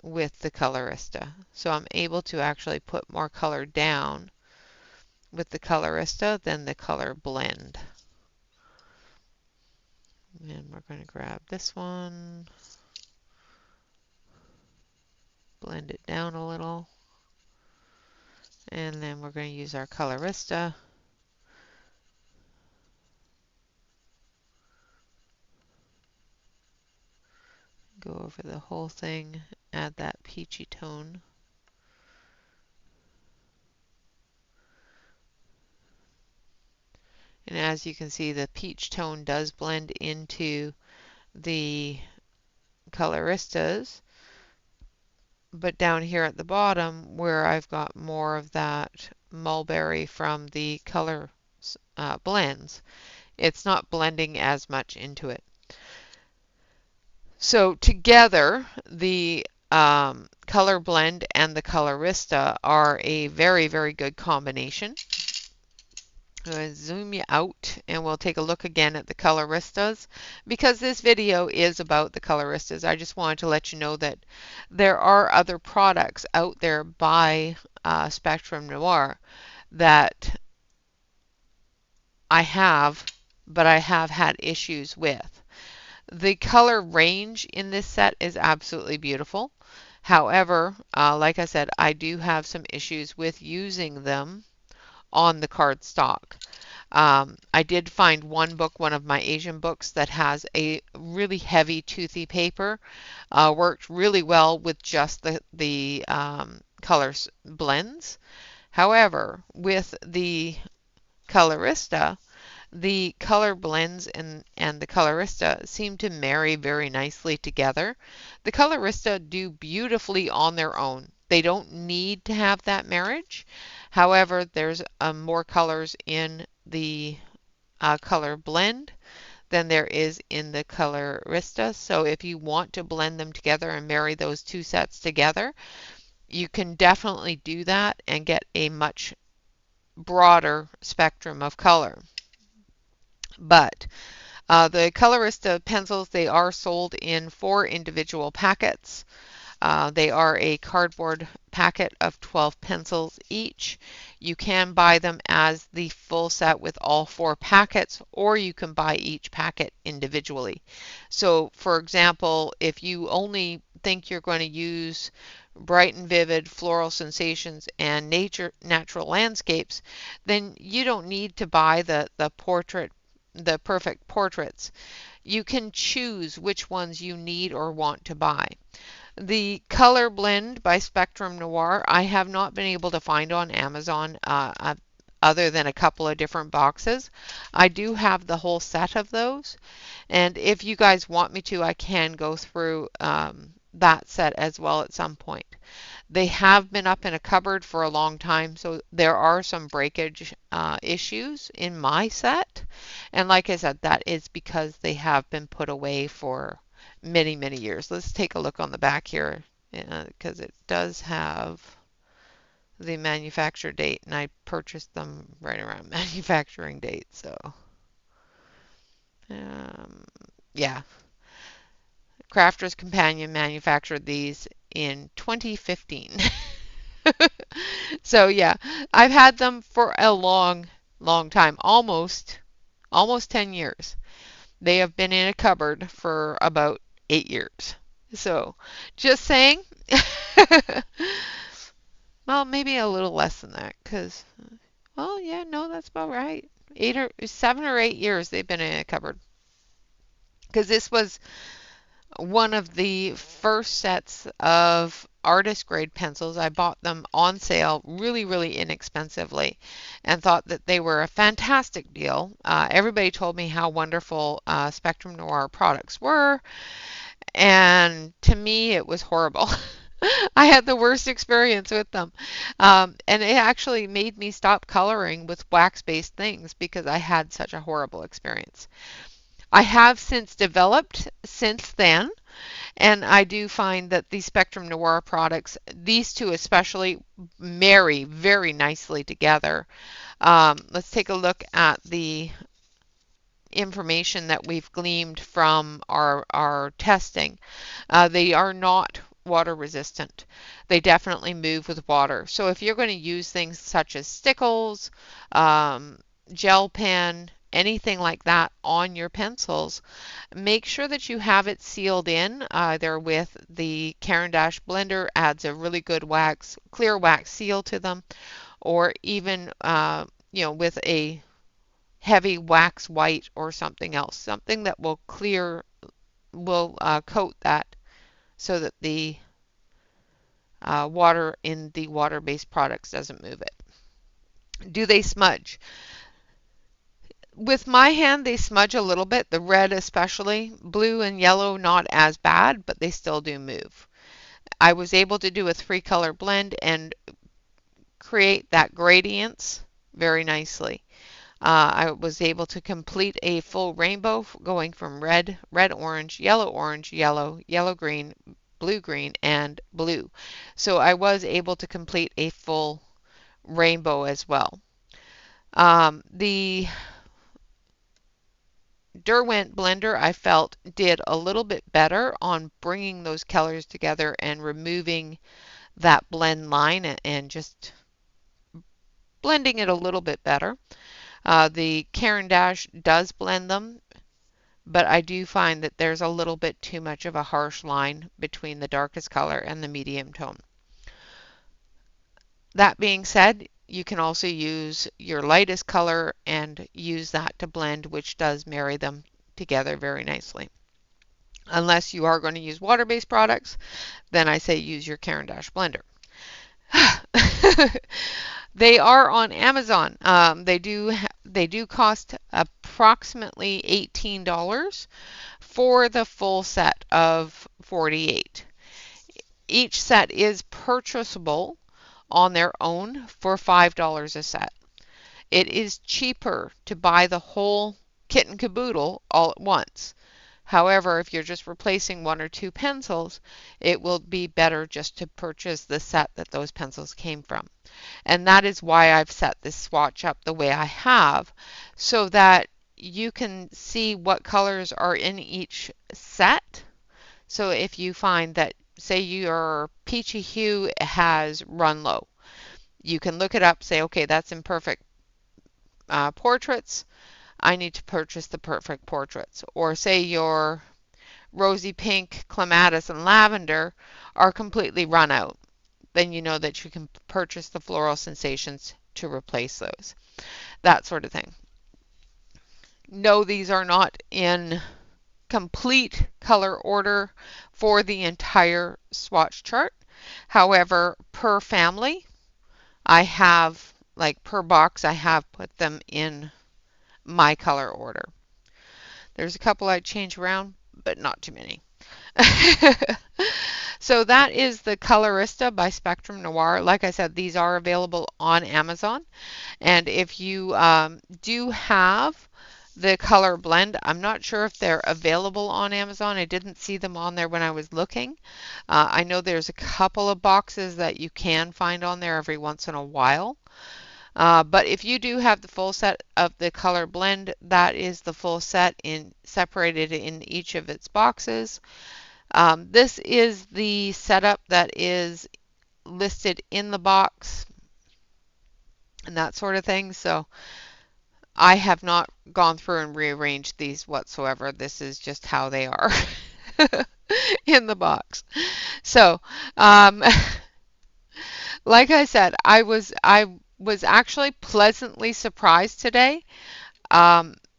with the Colorista. So I'm able to actually put more color down with the Colorista than the color blend. And we're going to grab this one. blend it down a little. And then we're going to use our Colorista. Go over the whole thing, add that peachy tone. And as you can see, the peach tone does blend into the Coloristas. But down here at the bottom, where I've got more of that mulberry from the color blends, it's not blending as much into it. So together, the color blend and the Colorista are a very, very good combination. I'm going to zoom you out and we'll take a look again at the Coloristas. Because this video is about the Coloristas, I just wanted to let you know that there are other products out there by Spectrum Noir that I have, but I have had issues with. The color range in this set is absolutely beautiful. However, like I said, I do have some issues with using them on the cardstock. I did find one book, one of my Asian books, that has a really heavy, toothy paper. Worked really well with just the colors blends. However, with the Colorista, the color blends and the Colorista seem to marry very nicely together. The Colorista do beautifully on their own. They don't need to have that marriage. However, there's more colors in the color blend than there is in the Colorista. So if you want to blend them together and marry those two sets together, you can definitely do that and get a much broader spectrum of color. But the Colorista pencils, they are sold in 4 individual packets. They are a cardboard packet of 12 pencils each. You can buy them as the full set with all 4 packets, or you can buy each packet individually. So, for example, if you only think you're going to use bright and vivid floral sensations and natural landscapes, then you don't need to buy the perfect portraits. You can choose which ones you need or want to buy. The Color Blend by Spectrum Noir, I have not been able to find on Amazon other than a couple of different boxes. I do have the whole set of those, and if you guys want me to, I can go through that set as well at some point. They have been up in a cupboard for a long time, so there are some breakage issues in my set. And like I said, that is because they have been put away for many, many years. Let's take a look on the back here because it does have the manufacture date, and I purchased them right around manufacturing date. So, yeah. Crafter's Companion manufactured these in 2015. So yeah, I've had them for a long, long time, almost 10 years. They have been in a cupboard for about 8 years. So, just saying. Well, maybe a little less than that, because, well, yeah, no, that's about right. 7 or 8 years they've been in a cupboard. Because this was one of the first sets of artist grade pencils. I bought them on sale really, really inexpensively and thought that they were a fantastic deal. Everybody told me how wonderful Spectrum Noir products were, and to me it was horrible. I had the worst experience with them. And it actually made me stop coloring with wax-based things because I had such a horrible experience. I have since developed since then, and I do find that the Spectrum Noir products, these two especially, marry very nicely together. Let's take a look at the information that we've gleaned from our testing. They are not water resistant. They definitely move with water. So if you're going to use things such as stickles, gel pen, anything like that on your pencils, make sure that you have it sealed in, either with the Caran d'Ache blender adds a really good wax, clear wax seal to them, or even with a heavy wax white or something else, something that will coat that so that the water in the water-based products doesn't move it. Do they smudge? With my hand, they smudge a little bit, the red especially. Blue and yellow, not as bad, but they still do move. I was able to do a 3-color blend and create that gradients very nicely. I was able to complete a full rainbow going from red, orange, yellow, yellow green, green, and blue. So I was able to complete a full rainbow as well. The Derwent blender, I felt, did a little bit better on bringing those colors together and removing that blend line and just blending it a little bit better. The Caran d'Ache does blend them, but I do find that there's a little bit too much of a harsh line between the darkest color and the medium tone. That being said, you can also use your lightest color and use that to blend, which does marry them together very nicely. Unless you are going to use water-based products, then I say use your Caran d'Ache blender. They are on Amazon. They do cost approximately $18 for the full set of 48. Each set is purchasable on their own for $5 a set. It is cheaper to buy the whole kit and caboodle all at once. However, if you're just replacing 1 or 2 pencils, it will be better just to purchase the set that those pencils came from. And that is why I've set this swatch up the way I have, so that you can see what colors are in each set. So if you find that, say, your peachy hue has run low, you can look it up, say, okay, that's in perfect portraits. I need to purchase the perfect portraits. Or say your rosy pink, clematis, and lavender are completely run out. Then you know that you can purchase the floral sensations to replace those. That sort of thing. No, these are not in complete color order for the entire swatch chart. However, per family, I have, like per box, I have put them in my color order. There's a couple I'd change around, but not too many. So that is the Colorista by Spectrum Noir. Like I said, these are available on Amazon. And if you do have the color blend, I'm not sure if they're available on Amazon. I didn't see them on there when I was looking. I know there's a couple of boxes that you can find on there every once in a while. But if you do have the full set of the color blend, that is the full set separated in each of its boxes. This is the setup that is listed in the box and that sort of thing. So I have not gone through and rearranged these whatsoever. This is just how they are in the box. So, like I said, I was actually pleasantly surprised today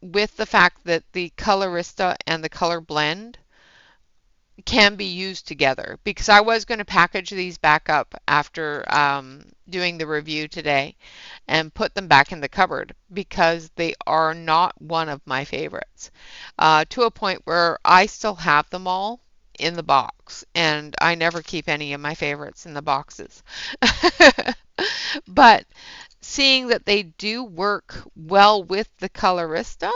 with the fact that the Colorista and the color blend can be used together, because I was going to package these back up after doing the review today and put them back in the cupboard because they are not one of my favorites, to a point where I still have them all in the box and I never keep any of my favorites in the boxes. But seeing that they do work well with the Colorista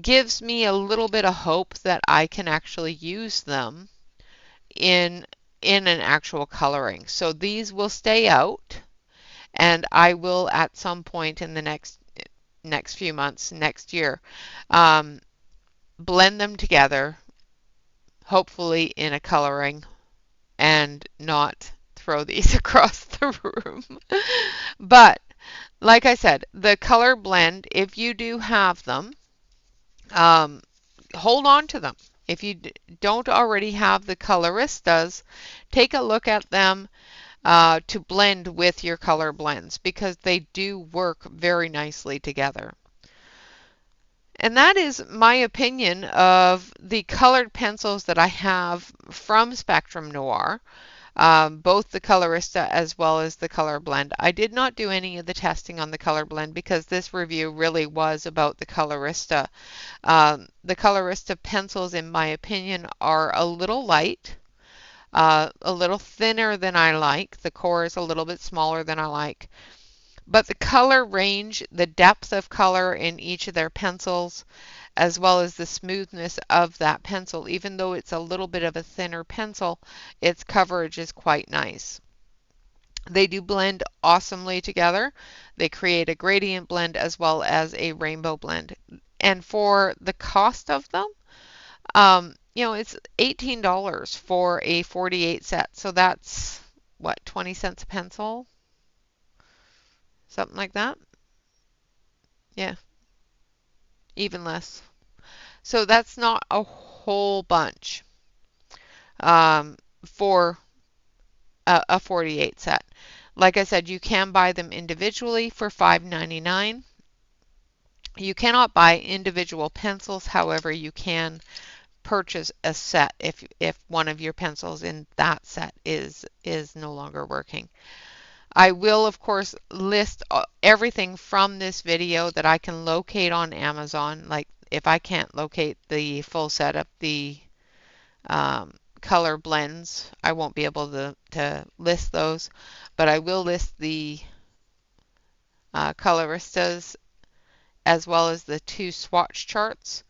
gives me a little bit of hope that I can actually use them in an actual coloring. So these will stay out, and I will at some point in the next few months, next year, blend them together, hopefully in a coloring, and not throw these across the room. But Like I said, the color blend, if you do have them, um, hold on to them. If you don't already have the Coloristas, take a look at them to blend with your color blends because they do work very nicely together. And that is my opinion of the colored pencils that I have from Spectrum Noir, both the Colorista as well as the color blend. I did not do any of the testing on the color blend because this review really was about the Colorista. The Colorista pencils, in my opinion, are a little light, a little thinner than I like. The core is a little bit smaller than I like. But the color range, the depth of color in each of their pencils, as well as the smoothness of that pencil, even though it's a little bit of a thinner pencil, its coverage is quite nice. They do blend awesomely together. They create a gradient blend as well as a rainbow blend. And for the cost of them, it's $18 for a 48 set. So that's what, 20 cents a pencil? Something like that? Yeah, even less. So that's not a whole bunch for a 48 set. Like I said, you can buy them individually for $5.99. You cannot buy individual pencils, however, you can purchase a set if one of your pencils in that set is no longer working. I will, of course, list everything from this video that I can locate on Amazon. Like if I can't locate the full set of the color blends, I won't be able to list those, but I will list the Coloristas as well as the two swatch charts.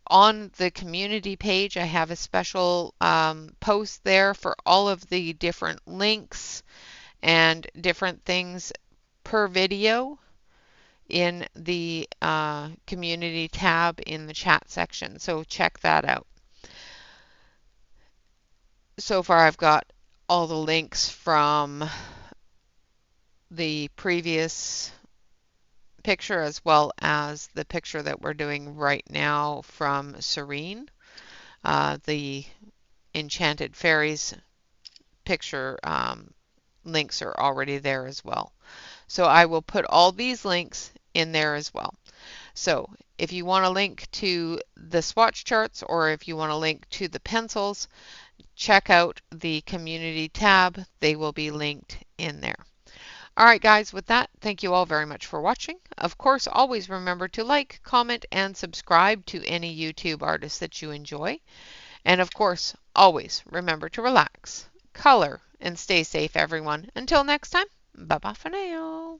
On the community page, I have a special post there for all of the different links and different things per video in the community tab in the chat section. So check that out. So far I've got all the links from the previous picture as well as the picture that we're doing right now from Serene. The Enchanted Fairies picture links are already there as well. So I will put all these links in there as well. So if you want a link to the swatch charts or if you want a link to the pencils, check out the community tab. They will be linked in there. All right, guys, with that, thank you all very much for watching. Of course, always remember to like, comment, and subscribe to any YouTube artist that you enjoy. And of course, always remember to relax, color, and stay safe, everyone. Until next time, bye-bye for now.